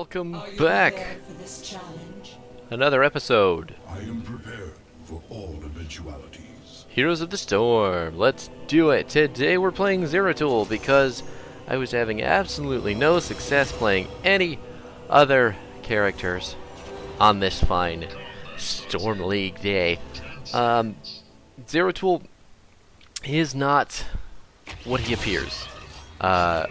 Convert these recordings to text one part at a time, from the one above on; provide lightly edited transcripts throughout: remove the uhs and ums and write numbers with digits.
Welcome back. Another episode. I am prepared for all eventualities. Heroes of the Storm. Let's do it. Today we're playing Zeratul because I was having absolutely no success playing any other characters on this fine Storm League day. Zeratul is not what he appears. A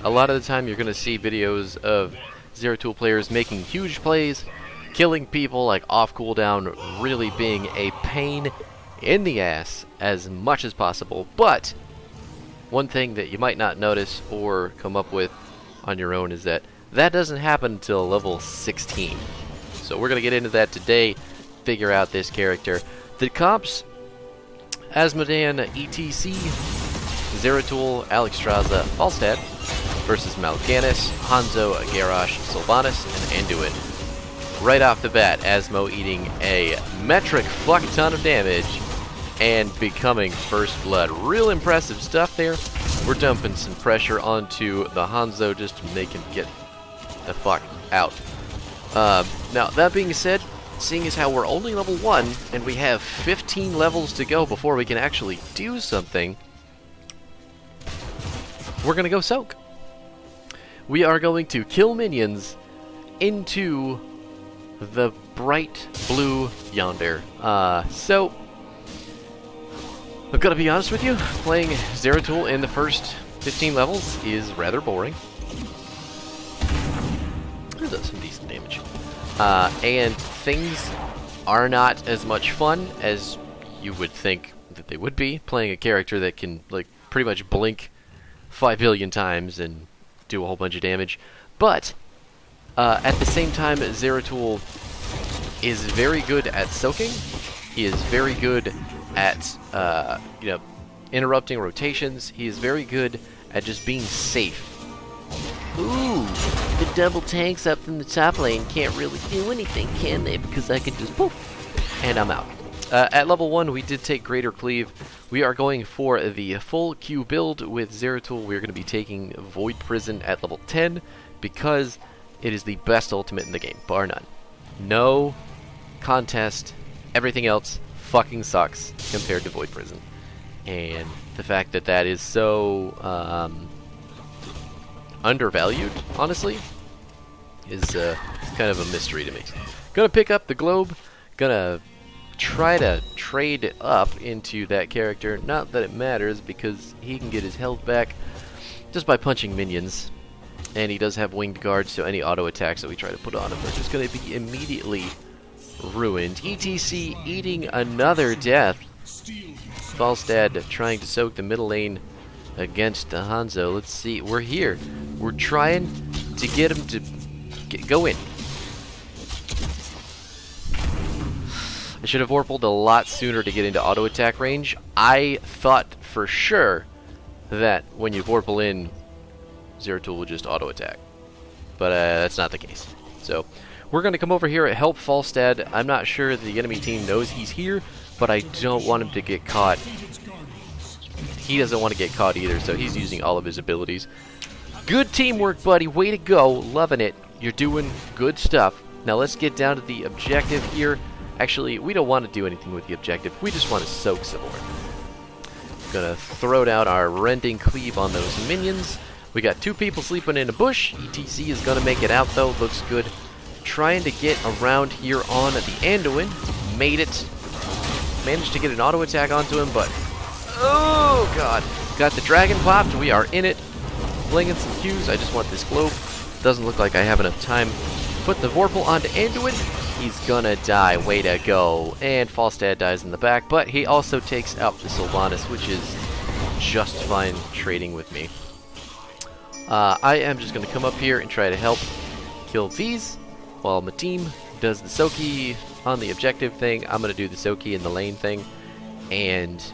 lot of the time you're going to see videos of Zeratul players making huge plays, killing people like off cooldown, really being a pain in the ass as much as possible. But one thing that you might not notice or come up with on your own is that doesn't happen until level 16. So we're going to get into that today, figure out this character. The comps: Asmodean, ETC, Zeratul, Alexstrasza, Falstad versus Mal'Ganis, Hanzo, Garrosh, Sylvanas, and Anduin. Right off the bat, Asmo eating a metric fuck ton of damage and becoming first blood. Real impressive stuff there. We're dumping some pressure onto the Hanzo just to make him get the fuck out. Now, that being said, seeing as how we're only level 1 and we have 15 levels to go before we can actually do something, we're going to go soak. We are going to kill minions into the bright blue yonder. So, I've got to be honest with you, playing Zeratul in the first 15 levels is rather boring. It does some decent damage. And things are not as much fun as you would think that they would be, playing a character that can like pretty much blink 5 billion times and do a whole bunch of damage. But at the same time, Zeratul is very good at soaking. He is very good at interrupting rotations. He is very good at just being safe. Ooh, the double tanks up in the top lane can't really do anything, can they? Because I can just poof, and I'm out. At level 1, we did take Greater Cleave. We are going for the full Q build with Zeratul. We're going to be taking Void Prison at level 10 because it is the best ultimate in the game, bar none. No contest. Everything else fucking sucks compared to Void Prison. And the fact that that is so undervalued, honestly, is kind of a mystery to me. Gonna pick up the Globe. Gonna try to trade up into that character. Not that it matters because he can get his health back just by punching minions, and he does have winged guards, so any auto attacks that we try to put on him are just going to be immediately ruined. ETC eating another death. Falstad trying to soak the middle lane against the Hanzo. Let's see, we're here. We're trying to get him to go in. I should have Vorpaled a lot sooner to get into auto attack range. I thought for sure that when you Vorpal in, Zeratul will just auto attack. But that's not the case. So we're going to come over here and help Falstad. I'm not sure the enemy team knows he's here, but I don't want him to get caught. He doesn't want to get caught either, so he's using all of his abilities. Good teamwork, buddy. Way to go. Loving it. You're doing good stuff. Now let's get down to the objective here. Actually, we don't want to do anything with the objective. We just want to soak some more. Gonna throw down our rending cleave on those minions. We got 2 people sleeping in a bush. ETC is gonna make it out though. Looks good. Trying to get around here on the Anduin. Made it. Managed to get an auto attack onto him, but oh god. Got the dragon popped. We are in it. Flinging some Qs. I just want this globe. Doesn't look like I have enough time. Put the Vorpal onto Anduin. He's gonna die. Way to go. And Falstad dies in the back, but he also takes out the Sylvanas, which is just fine trading with me. I am just gonna come up here and try to help kill these while my team does the Soaky on the objective thing. I'm gonna do the Soaky in the lane thing and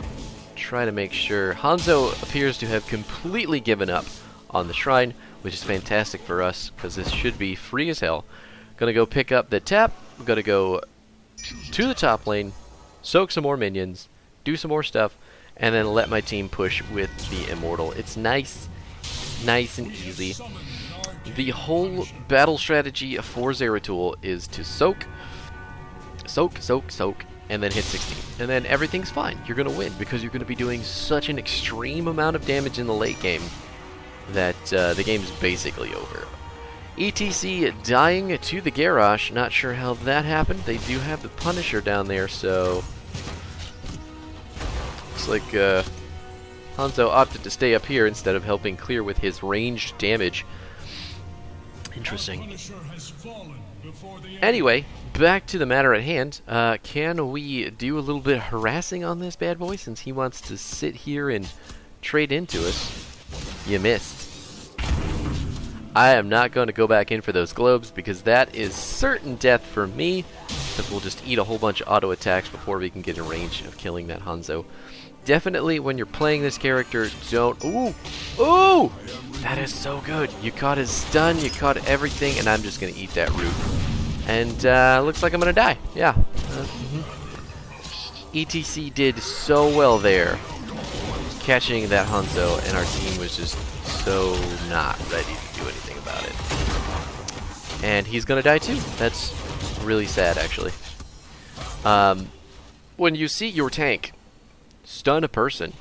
try to make sure. Hanzo appears to have completely given up on the shrine, which is fantastic for us because this should be free as hell. Gonna go pick up the tap. I'm gonna go to the top lane, soak some more minions, do some more stuff, and then let my team push with the Immortal. It's nice and easy. The whole battle strategy for Zeratul is to soak, and then hit 16. And then everything's fine. You're going to win because you're going to be doing such an extreme amount of damage in the late game that the game's basically over. ETC dying to the Garrosh. Not sure how that happened. They do have the Punisher down there, so... Looks like Hanzo opted to stay up here instead of helping clear with his ranged damage. Interesting. Anyway, back to the matter at hand. Can we do a little bit of harassing on this bad boy since he wants to sit here and trade into us? You missed. I am not going to go back in for those globes because that is certain death for me, because we'll just eat a whole bunch of auto attacks before we can get in range of killing that Hanzo. Definitely when you're playing this character, don't... Ooh! Ooh! That is so good. You caught his stun, you caught everything, and I'm just going to eat that root. And looks like I'm going to die. Yeah. ETC did so well there, catching that Hanzo, and our team was just so not ready to do anything about it. And he's going to die too. That's really sad, actually. When you see your tank stun a person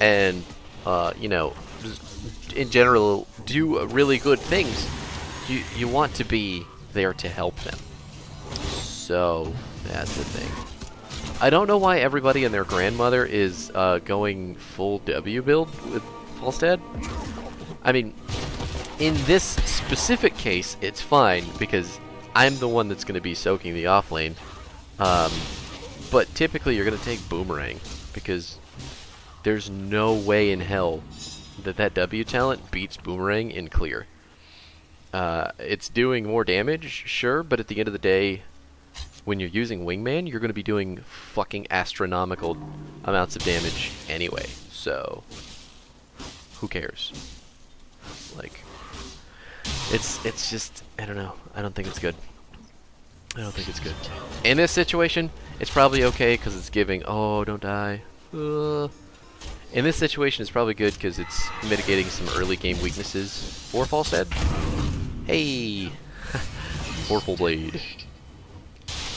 and, you know, in general do really good things, you want to be there to help them. So that's the thing. I don't know why everybody and their grandmother is going full W build with Falstad. I mean, in this specific case, it's fine because I'm the one that's going to be soaking the off lane. But typically you're going to take Boomerang because there's no way in hell that that W talent beats Boomerang in clear. It's doing more damage, sure, but at the end of the day, when you're using Wingman, you're going to be doing fucking astronomical amounts of damage anyway. So, who cares? Like, it's just, I don't know. I don't think it's good. I don't think it's good. In this situation, it's probably okay because it's giving, oh, don't die. In this situation, it's probably good because it's mitigating some early game weaknesses for Falstad. Hey! Vorpal Blade.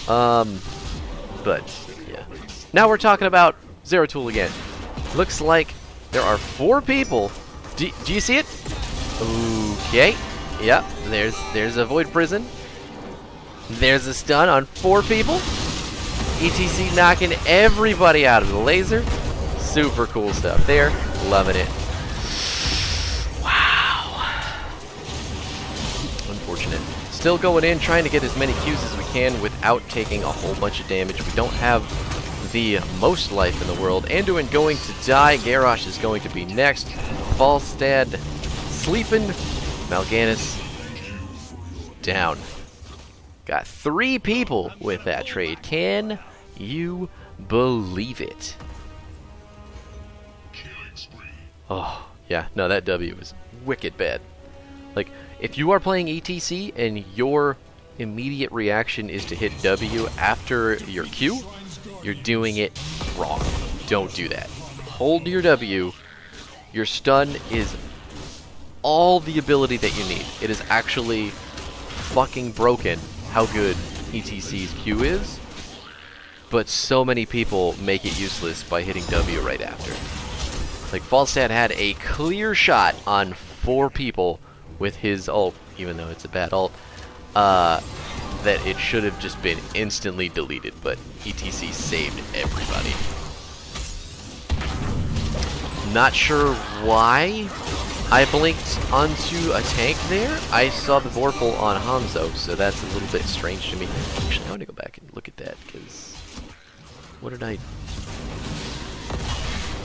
But, yeah. Now we're talking about Zeratul again. Looks like there are 4 people. Do you see it? Okay. Yep, there's a Void Prison. There's a stun on 4 people. ETC knocking everybody out of the laser. Super cool stuff there. Loving it. Wow. Unfortunate. Still going in, trying to get as many Qs as we can without taking a whole bunch of damage. We don't have the most life in the world. Anduin going to die. Garrosh is going to be next. Falstad sleeping. Mal'Ganis down. Got 3 people with that trade. Can you believe it? Oh, yeah. No, that W was wicked bad. Like, if you are playing ETC and your immediate reaction is to hit W after your Q, you're doing it wrong. Don't do that. Hold your W. Your stun is all the ability that you need. It is actually fucking broken how good ETC's Q is, but so many people make it useless by hitting W right after. Like, Falstad had a clear shot on 4 people with his ult, even though it's a bad ult, that it should have just been instantly deleted, but ETC saved everybody. Not sure why I blinked onto a tank there. I saw the Vorpal on Hanzo, so that's a little bit strange to me. Actually, I want to go back and look at that, because what did I...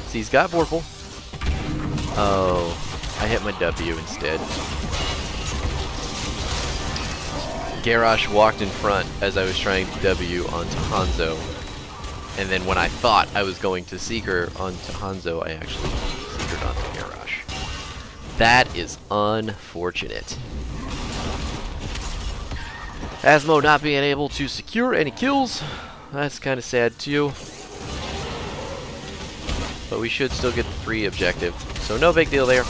See, he's got Vorpal. Oh, I hit my W instead. Garrosh walked in front as I was trying to W onto Hanzo. And then when I thought I was going to Seeker onto Hanzo, I actually Seekered onto Garrosh. That is unfortunate. Asmo not being able to secure any kills. That's kind of sad too. But we should still get the free objective. So no big deal there.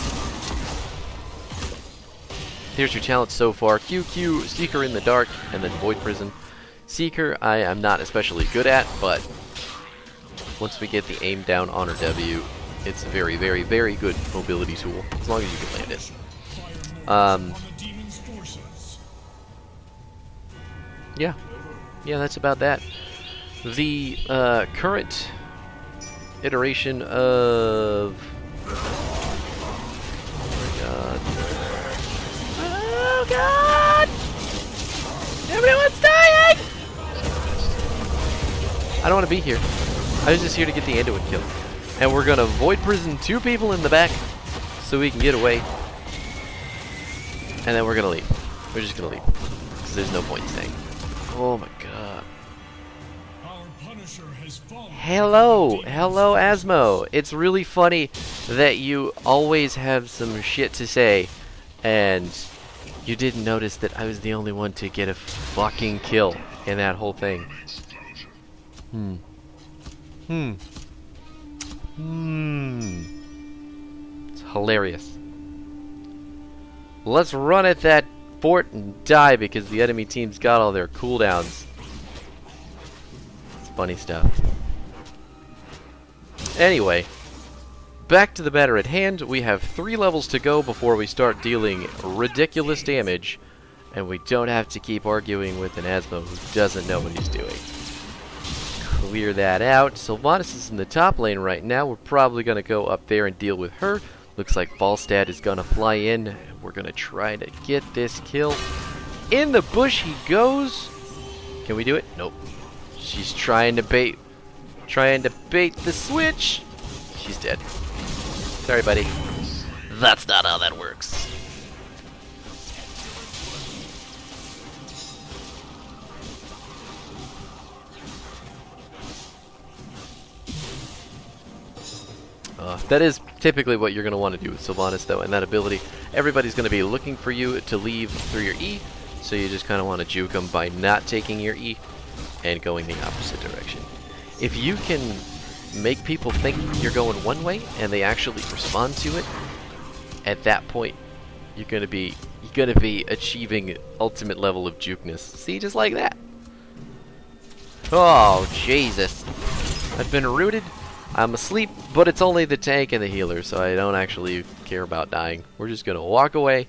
Here's your talent so far. QQ, Seeker in the dark, and then Void Prison. Seeker, I am not especially good at, but once we get the aim down on our W, it's a very, very, very good mobility tool, as long as you can land it. Yeah. Yeah, that's about that. The current iteration of... Oh god! Everyone's dying! I don't want to be here. I was just here to get the Anduin kill. And we're gonna Void Prison 2 people in the back so we can get away. And then we're gonna leave. We're just gonna leave. Because there's no point in staying. Oh my god. Hello! Hello, Asmo! It's really funny that you always have some shit to say, and you didn't notice that I was the only one to get a fucking kill in that whole thing. It's hilarious. Let's run at that fort and die because the enemy team's got all their cooldowns. It's funny stuff. Anyway, back to the matter at hand. We have 3 levels to go before we start dealing ridiculous damage, and we don't have to keep arguing with an Asmo who doesn't know what he's doing. Clear that out. Sylvanas is in the top lane right now. We're probably going to go up there and deal with her. Looks like Falstad is going to fly in. We're going to try to get this kill. In the bush he goes. Can we do it? Nope. She's trying to bait the switch. She's dead. Sorry, buddy. That's not how that works. That is typically what you're going to want to do with Sylvanas, though, and that ability. Everybody's going to be looking for you to leave through your E, so you just kind of want to juke them by not taking your E and going the opposite direction. If you can make people think you're going one way and they actually respond to it, at that point you're going to be achieving ultimate level of jukeness. See, just like that. Oh, Jesus. I've been rooted. I'm asleep, but it's only the tank and the healer, so I don't actually care about dying. We're just going to walk away.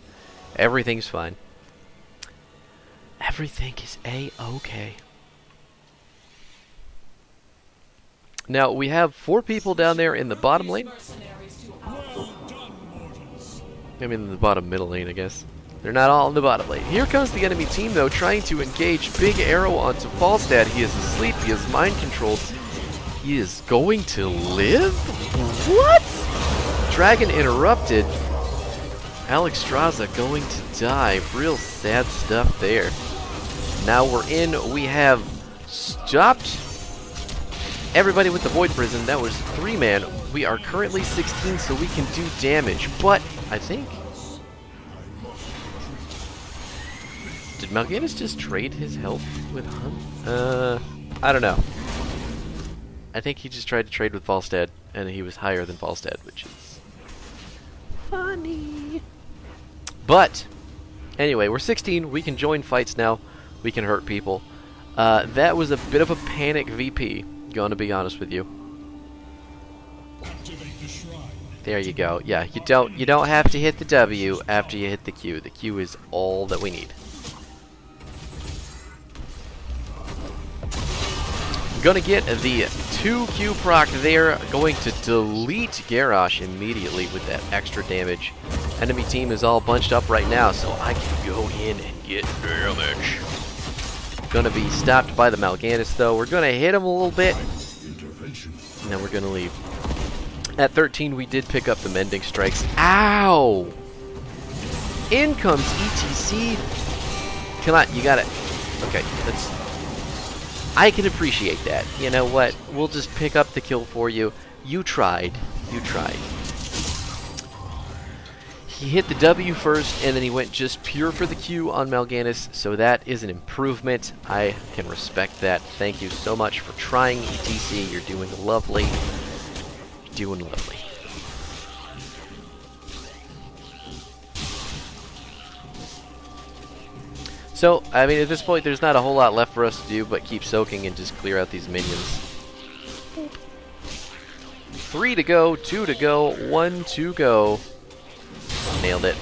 Everything's fine. Everything is A-okay. Now, we have 4 people down there in the bottom lane. I mean, the bottom middle lane, I guess. They're not all in the bottom lane. Here comes the enemy team, though, trying to engage Big Arrow onto Falstad. He is asleep. He is mind-controlled. He is going to live? What? Dragon interrupted. Alex Straza going to die. Real sad stuff there. Now we're in. We have stopped everybody with the Void Prison. That was 3-man. We are currently 16, so we can do damage. But I think... Did Mal'Ganis just trade his health with Hunt? I don't know. I think he just tried to trade with Falstad, and he was higher than Falstad, which is funny. But, anyway, we're 16. We can join fights now. We can hurt people. That was a bit of a panic VP, gonna be honest with you. There you go. Yeah, you don't have to hit the W after you hit the Q. The Q is all that we need. Gonna get the 2Q proc there. Going to delete Garrosh immediately with that extra damage. Enemy team is all bunched up right now, so I can go in and get damage. Gonna be stopped by the Mal'Ganis, though. We're gonna hit him a little bit, and then we're gonna leave. At 13, we did pick up the Mending Strikes. Ow! In comes ETC. Come on, you got it. Okay, that's... I can appreciate that. You know what? We'll just pick up the kill for you. You tried. You tried. He hit the W first, and then he went just pure for the Q on Mal'Ganis, so that is an improvement. I can respect that. Thank you so much for trying, ETC. You're doing lovely. You're doing lovely. So, I mean, at this point, there's not a whole lot left for us to do but keep soaking and just clear out these minions. 3 to go, 2 to go, 1 to go. Nailed it.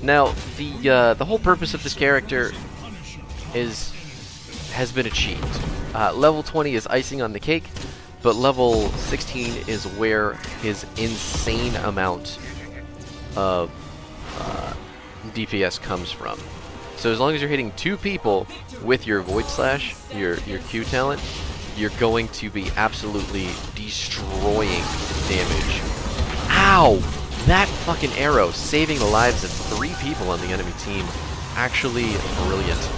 Now, the whole purpose of this character has been achieved. Level 20 is icing on the cake, but level 16 is where his insane amount of DPS comes from. So as long as you're hitting 2 people with your Void Slash, your Q talent, you're going to be absolutely destroying damage. Ow! That fucking arrow saving the lives of 3 people on the enemy team. Actually brilliant.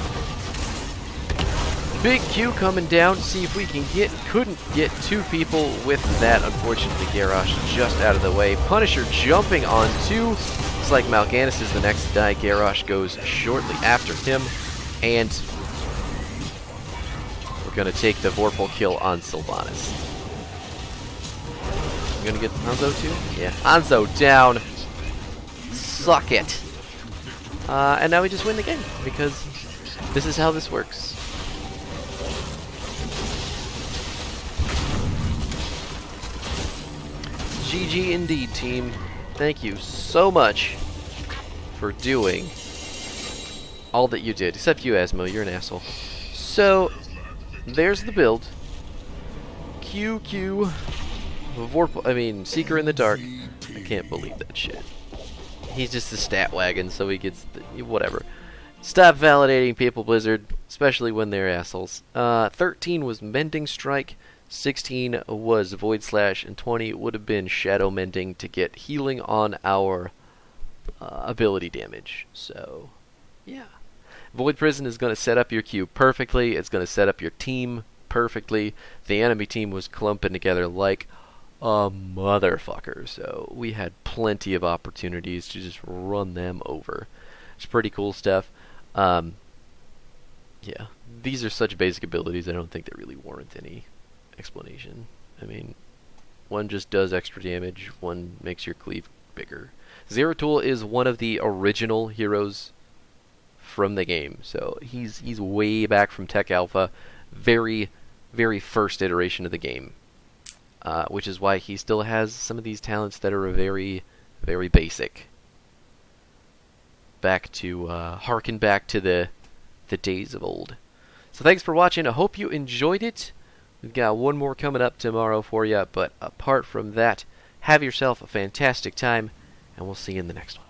Big Q coming down to see if we can get, couldn't get 2 people with that. Unfortunately, Garrosh just out of the way. Punisher jumping on 2. Looks like Mal'Ganis is the next to die. Garrosh goes shortly after him. And we're going to take the Vorpal kill on Sylvanas. I'm going to get Hanzo too? Yeah. Hanzo down. Suck it. And now we just win the game, because this is how this works. GG indeed, team. Thank you so much for doing all that you did. Except you, Asmo. You're an asshole. So, there's the build. QQ. Seeker in the Dark. I can't believe that shit. He's just a stat wagon, so he gets whatever. Stop validating people, Blizzard, especially when they're assholes. 13 was Mending Strike. 16 was Void Slash, and 20 would have been Shadow Mending to get healing on our ability damage. So, yeah. Void Prison is going to set up your Q perfectly. It's going to set up your team perfectly. The enemy team was clumping together like a motherfucker, so we had plenty of opportunities to just run them over. It's pretty cool stuff. Yeah, these are such basic abilities, I don't think they really warrant any explanation. I mean, one just does extra damage, one makes your cleave bigger. Zeratul is one of the original heroes from the game, so he's way back from Tech Alpha, very, very first iteration of the game, which is why he still has some of these talents that are very, very basic. Harken back to the days of old. So thanks for watching. I hope you enjoyed it. We've got one more coming up tomorrow for you, but apart from that, have yourself a fantastic time, and we'll see you in the next one.